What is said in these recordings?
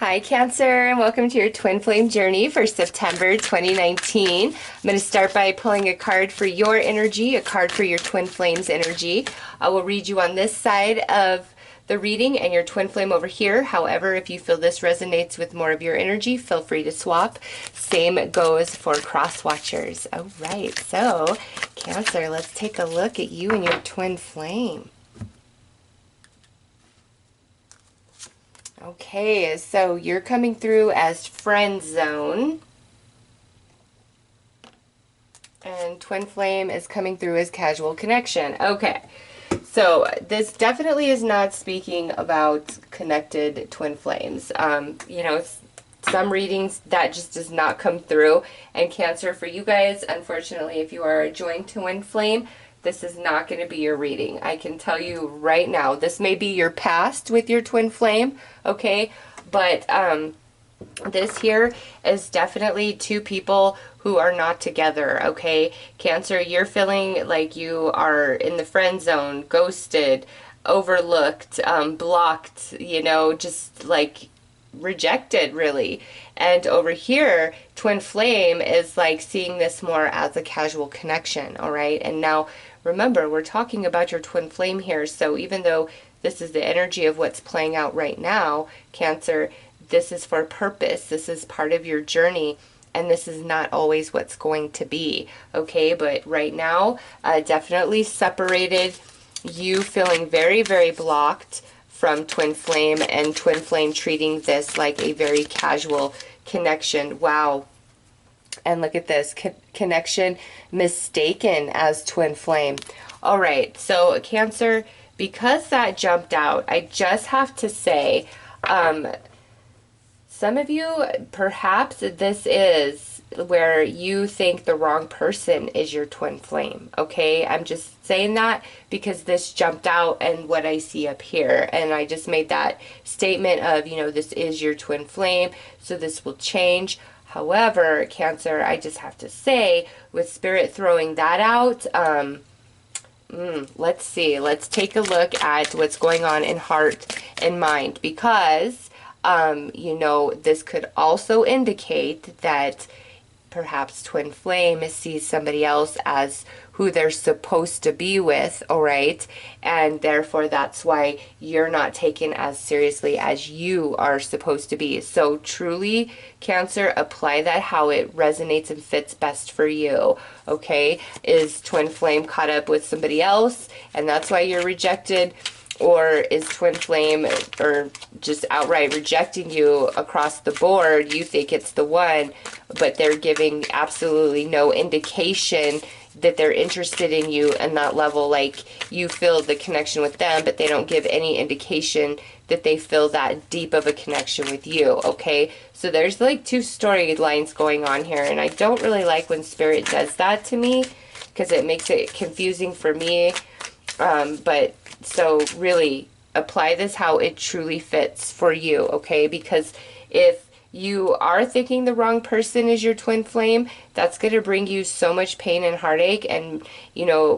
Hi Cancer, and welcome to your twin flame journey for September 2019. I'm going to start by pulling a card for your energy, a card for your twin flames energy. I will read you on this side of the reading and your twin flame over here. However, if you feel this resonates with more of your energy, feel free to swap. Same goes for cross watchers. All right, so Cancer, let's take a look at you and your twin flame. Okay, so you're coming through as friend zone. And twin flame is coming through as casual connection. Okay, so this definitely is not speaking about connected twin flames. Some readings that just does not come through. And Cancer, for you guys, unfortunately, if you are a joined twin flame, this is not going to be your reading. I can tell you right now, this may be your past with your twin flame, okay? But this here is definitely two people who are not together, okay? Cancer, you're feeling like you are in the friend zone, ghosted, overlooked, blocked, just like rejected, really. And over here, twin flame is like seeing this more as a casual connection, all right? And now remember, we're talking about your twin flame here, so even though this is the energy of what's playing out right now, Cancer, this is for purpose. This is part of your journey, and this is not always what's going to be, okay? But right now, definitely separated, you feeling very, very blocked from twin flame, and twin flame treating this like a very casual connection. Wow. And look at this, connection mistaken as twin flame. All right, so Cancer, because that jumped out, I just have to say, some of you, perhaps this is where you think the wrong person is your twin flame, okay? I'm just saying that because this jumped out and what I see up here, and I just made that statement of, this is your twin flame, so this will change. However, Cancer, I just have to say, with Spirit throwing that out, let's see. Let's take a look at what's going on in heart and mind, because, this could also indicate that perhaps twin flame sees somebody else as who they're supposed to be with, all right? And therefore, that's why you're not taken as seriously as you are supposed to be. So truly, Cancer, apply that how it resonates and fits best for you, okay? Is twin flame caught up with somebody else, and that's why you're rejected? Or is twin flame or just outright rejecting you across the board? You think it's the one, but they're giving absolutely no indication that they're interested in you and that level, like you feel the connection with them, but they don't give any indication that they feel that deep of a connection with you, okay? So there's like two storylines going on here, and I don't really like when Spirit does that to me because it makes it confusing for me. But so really apply this how it truly fits for you, okay? Because if you are thinking the wrong person is your twin flame, that's going to bring you so much pain and heartache. And,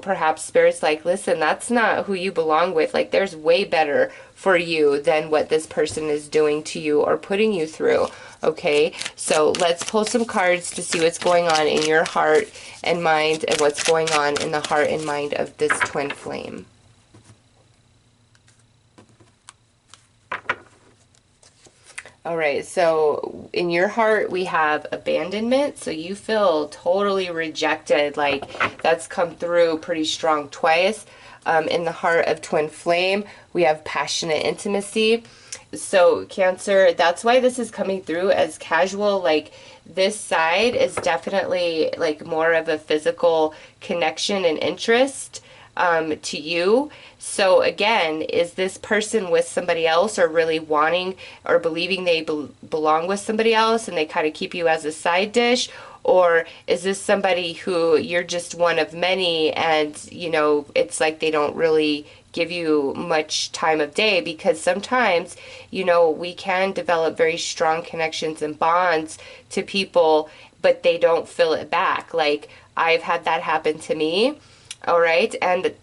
perhaps Spirit's like, listen, that's not who you belong with. Like, there's way better for you than what this person is doing to you or putting you through, okay? So let's pull some cards to see what's going on in your heart and mind and what's going on in the heart and mind of this twin flame. All right, so in your heart, we have abandonment. So you feel totally rejected, like that's come through pretty strong twice. In the heart of twin flame, we have passionate intimacy. So Cancer, that's why this is coming through as casual. Like this side is definitely like more of a physical connection and interest to you. So again, is this person with somebody else or really wanting or believing they belong with somebody else and they kind of keep you as a side dish? Or is this somebody who you're just one of many and, it's like they don't really give you much time of day? Because sometimes, we can develop very strong connections and bonds to people, but they don't fill it back. Like I've had that happen to me. All right, and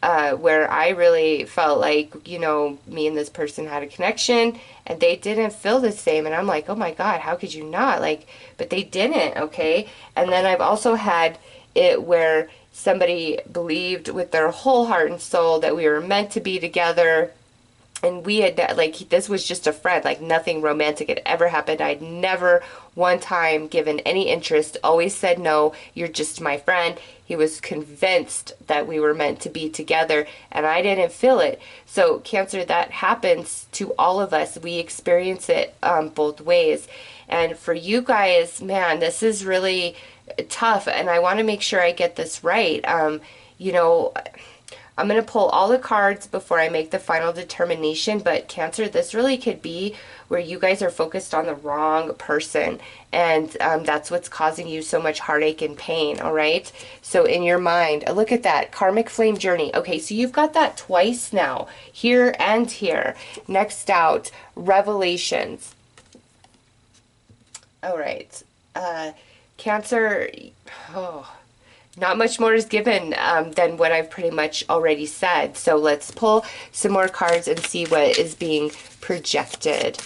where I really felt like, me and this person had a connection, and they didn't feel the same. And I'm like, oh my God, how could you not? Like, but they didn't, okay? And then I've also had it where somebody believed with their whole heart and soul that we were meant to be together, and we had, like, this was just a friend, like nothing romantic had ever happened. I'd never one time given any interest, always said no, you're just my friend. He was convinced that we were meant to be together, and I didn't feel it. So Cancer, that happens to all of us. We experience it both ways. And for you guys, man, this is really tough, and I want to make sure I get this right. You know, I'm going to pull all the cards before I make the final determination, but Cancer, this really could be where you guys are focused on the wrong person, and that's what's causing you so much heartache and pain, all right? So in your mind, look at that, Karmic Flame Journey. Okay, so you've got that twice now, here and here. Next out, Revelations. All right, Cancer, oh, not much more is given than what I've pretty much already said. So let's pull some more cards and see what is being projected.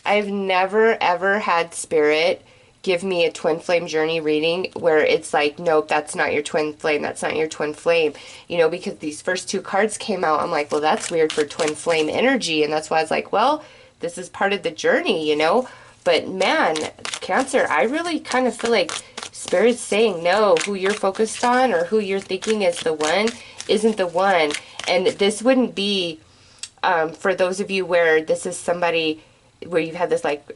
I've never ever had Spirit give me a twin flame journey reading where it's like, nope, that's not your twin flame, that's not your twin flame, you know, because these first two cards came out. I'm like, well, that's weird for twin flame energy, and that's why I was like, well, this is part of the journey, you know. But man, Cancer, I really kind of feel like Spirit's saying no. Who you're focused on or who you're thinking is the one isn't the one. And this wouldn't be for those of you where this is somebody where you've had this, like,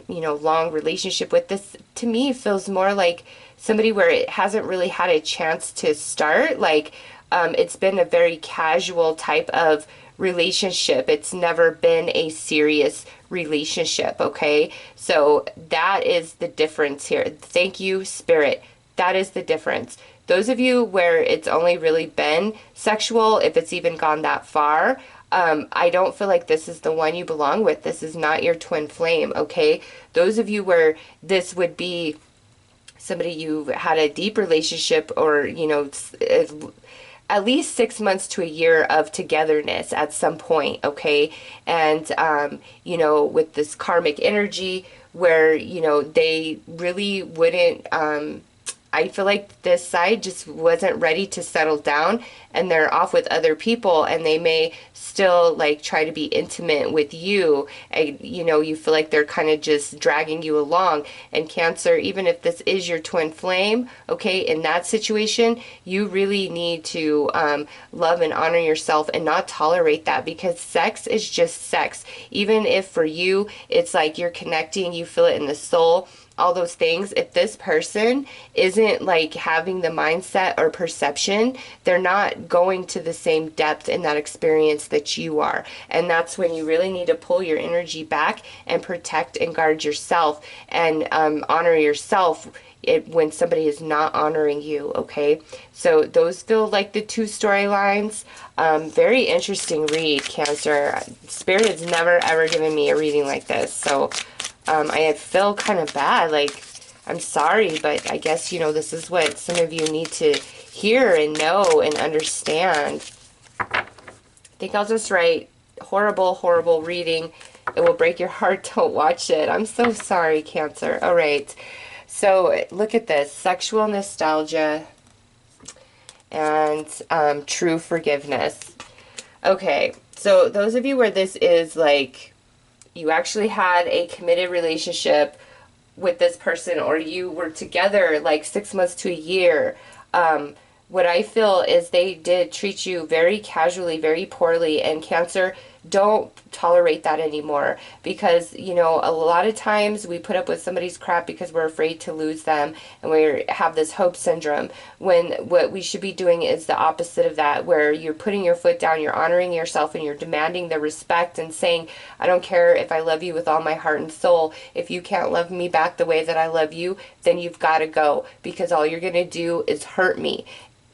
you know, long relationship with. This, to me, feels more like somebody where it hasn't really had a chance to start. Like, it's been a very casual type of relationship. It's never been a serious relationship, okay? So that is the difference here. Thank you, Spirit. That is the difference. Those of you where it's only really been sexual, if it's even gone that far, I don't feel like this is the one you belong with. This is not your twin flame, okay? Those of you where this would be somebody you've had a deep relationship, or, you know, at least 6 months to a year of togetherness at some point, okay? And, you know, with this karmic energy where, you know, they really wouldn't, I feel like this side just wasn't ready to settle down, and they're off with other people, and they may still, like, try to be intimate with you. And, you know, you feel like they're kind of just dragging you along. And Cancer, even if this is your twin flame, okay, in that situation, you really need to love and honor yourself and not tolerate that, because sex is just sex. Even if for you it's like you're connecting, you feel it in the soul, all those things, if this person isn't, like, having the mindset or perception, they're not going to the same depth in that experience that you are. And that's when you really need to pull your energy back and protect and guard yourself, and honor yourself when somebody is not honoring you, okay? So those feel like the two storylines. Very interesting read, Cancer. Spirit has never ever given me a reading like this, so I feel kind of bad. Like, I'm sorry, but I guess, you know, this is what some of you need to hear and know and understand. I think I'll just write, horrible, horrible reading. It will break your heart. Don't watch it. I'm so sorry, Cancer. All right. So look at this. Sexual nostalgia and true forgiveness. Okay. So those of you where this is, like, you actually had a committed relationship with this person, or you were together like 6 months to a year, what I feel is they did treat you very casually, very poorly, and Cancer, don't tolerate that anymore, because, you know, a lot of times we put up with somebody's crap because we're afraid to lose them, and we have this hope syndrome, when what we should be doing is the opposite of that, where you're putting your foot down, you're honoring yourself, and you're demanding the respect and saying, I don't care if I love you with all my heart and soul. If you can't love me back the way that I love you, then you've got to go, because all you're going to do is hurt me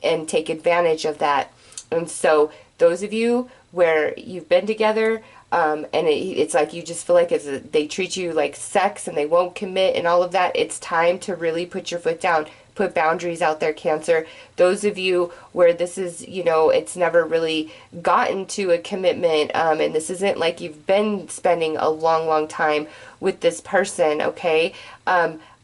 and take advantage of that. And so those of you where you've been together, and it's like you just feel like they treat you like sex and they won't commit and all of that, it's time to really put your foot down. put boundaries out there, Cancer. Those of you where this is, you know, it's never really gotten to a commitment, and this isn't like you've been spending a long time with this person, okay?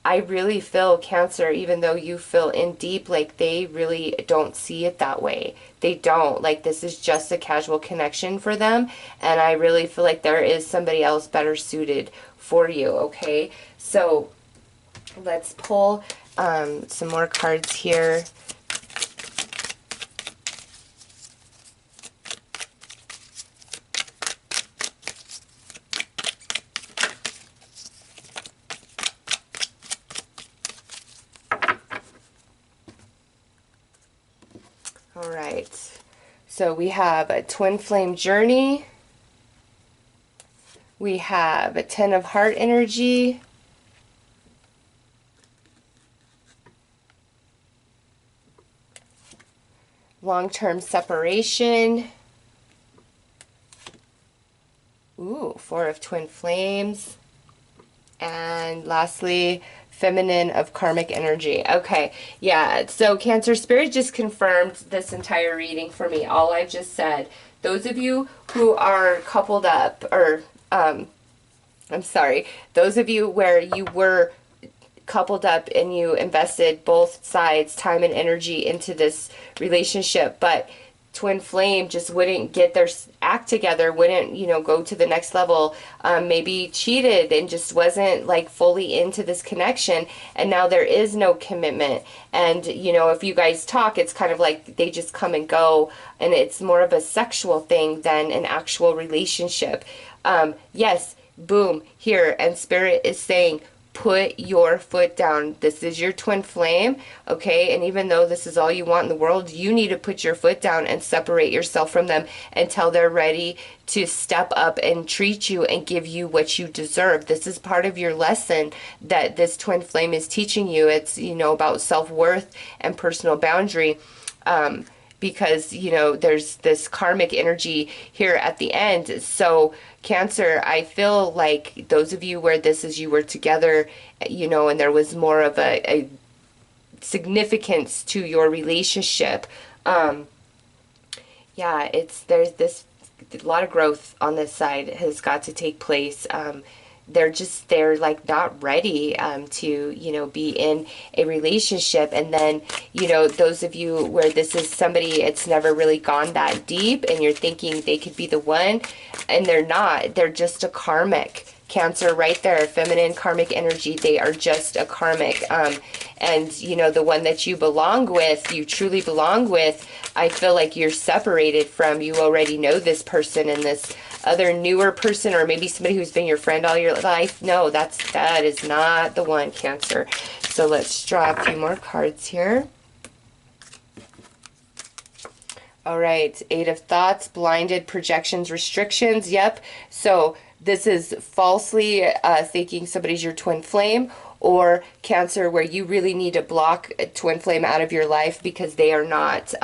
I really feel, Cancer, even though you feel in deep, like they really don't see it that way. They don't. Like, this is just a casual connection for them, and I really feel like there is somebody else better suited for you, okay? So let's pull some more cards here. All right, so we have a twin flame journey. We have a 10 of heart energy. Long-term separation. Ooh, 4 of twin flames. And lastly, feminine of karmic energy. Okay, yeah, so Cancer, Spirit just confirmed this entire reading for me, all I've just said. Those of you who are coupled up, or, I'm sorry, those of you where you were coupled up and you invested both sides, time and energy into this relationship, but twin flame just wouldn't get their act together, wouldn't, you know, go to the next level, maybe cheated and just wasn't like fully into this connection, and now there is no commitment. And you know, if you guys talk, it's kind of like they just come and go, and it's more of a sexual thing than an actual relationship. Yes, boom, here, and Spirit is saying, put your foot down. This is your twin flame, okay? And even though this is all you want in the world, you need to put your foot down and separate yourself from them until they're ready to step up and treat you and give you what you deserve. This is part of your lesson that this twin flame is teaching you. It's, you know, about self-worth and personal boundary. Because, you know, there's this karmic energy here at the end. So Cancer, I feel like those of you where this is, you were together, you know, and there was more of a significance to your relationship. Yeah, there's this, a lot of growth on this side has got to take place. They're like not ready to, you know, be in a relationship. And then, you know, those of you where this is somebody, it's never really gone that deep and you're thinking they could be the one, and they're not. They're just a karmic. Cancer, right there, feminine karmic energy. They are just a karmic. And, you know, the one that you belong with, you truly belong with, I feel like you're separated from. You already know this person, and this other newer person, or maybe somebody who's been your friend all your life. No, that is not the one, Cancer. So let's draw a few more cards here. All right, 8 of thoughts, blinded projections, restrictions. Yep. So this is falsely thinking somebody's your twin flame, or Cancer, where you really need to block a twin flame out of your life because they are not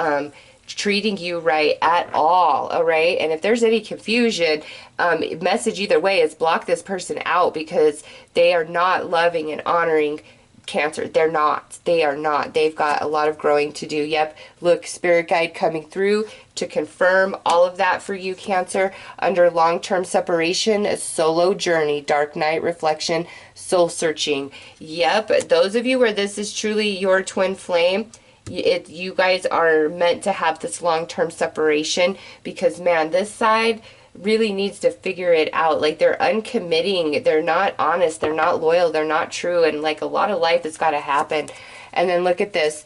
treating you right at all right? And if there's any confusion, message either way is block this person out, because they are not loving and honoring Cancer. They are not. They've got a lot of growing to do. Yep, look, Spirit Guide coming through to confirm all of that for you, Cancer. Under long-term separation, a solo journey, dark night reflection, soul searching. Yep, those of you where this is truly your twin flame, you guys are meant to have this long-term separation, because man, this side really needs to figure it out. Like, they're uncommitting, they're not honest, they're not loyal, they're not true, and like a lot of life has got to happen. And then look at this,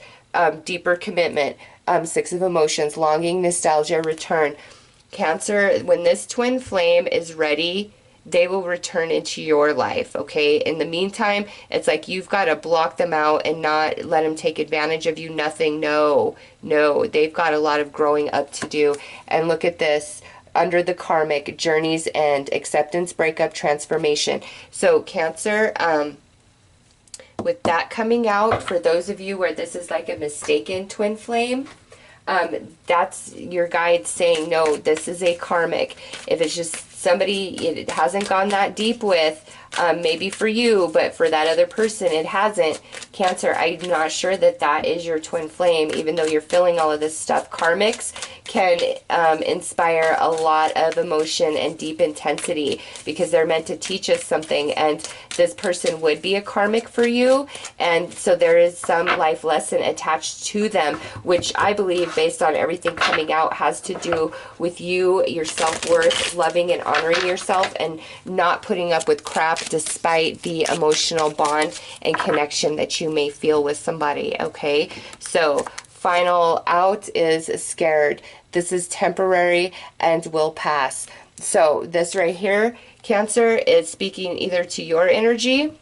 deeper commitment, 6 of emotions, longing, nostalgia, return. Cancer, when this twin flame is ready, they will return into your life, okay? In the meantime, it's like you've got to block them out and not let them take advantage of you. Nothing. No, they've got a lot of growing up to do. And look at this, under the karmic, journeys end, acceptance, breakup, transformation. So Cancer, with that coming out, for those of you where this is like a mistaken twin flame, that's your guide saying, no, this is a karmic. If it's just somebody it hasn't gone that deep with. Maybe for you, but for that other person, it hasn't. Cancer, I'm not sure that that is your twin flame, even though you're feeling all of this stuff. Karmics can inspire a lot of emotion and deep intensity because they're meant to teach us something, and this person would be a karmic for you, and so there is some life lesson attached to them, which I believe, based on everything coming out, has to do with you, your self-worth, loving and honoring yourself, and not putting up with crap despite the emotional bond and connection that you may feel with somebody, okay? So final out is scared. This is temporary and will pass. So this right here, Cancer, is speaking either to your energy,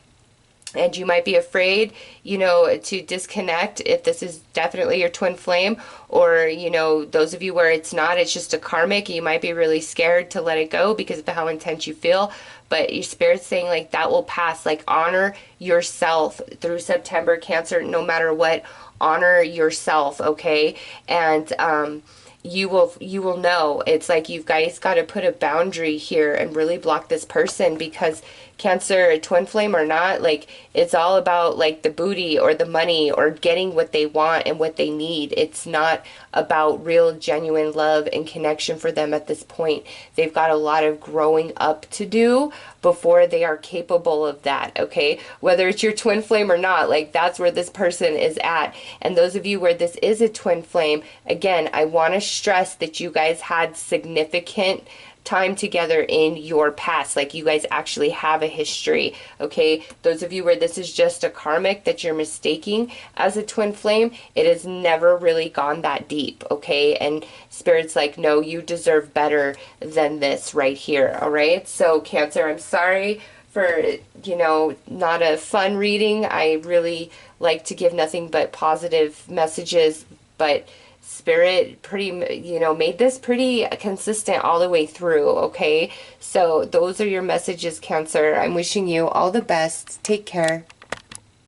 and you might be afraid, you know, to disconnect if this is definitely your twin flame, or, you know, those of you where it's not, it's just a karmic, you might be really scared to let it go because of how intense you feel. But your spirit's saying, like, that will pass. Like, honor yourself through September, Cancer, no matter what. Honor yourself, okay? And you will know. It's like you guys got to put a boundary here and really block this person, because Cancer, twin flame or not, like, it's all about like the booty or the money or getting what they want and what they need. It's not about real genuine love and connection for them at this point. They've got a lot of growing up to do before they are capable of that, okay? Whether it's your twin flame or not, like, that's where this person is at. And those of you where this is a twin flame, again, I want to stress that you guys had significant time together in your past. Like, you guys actually have a history, okay? Those of you where this is just a karmic that you're mistaking as a twin flame, it has never really gone that deep, okay? And Spirit's like, no, you deserve better than this right here, all right? So Cancer, I'm sorry for, you know, not a fun reading. I really like to give nothing but positive messages, but Spirit made this pretty consistent all the way through, okay? So those are your messages, Cancer. I'm wishing you all the best. Take care.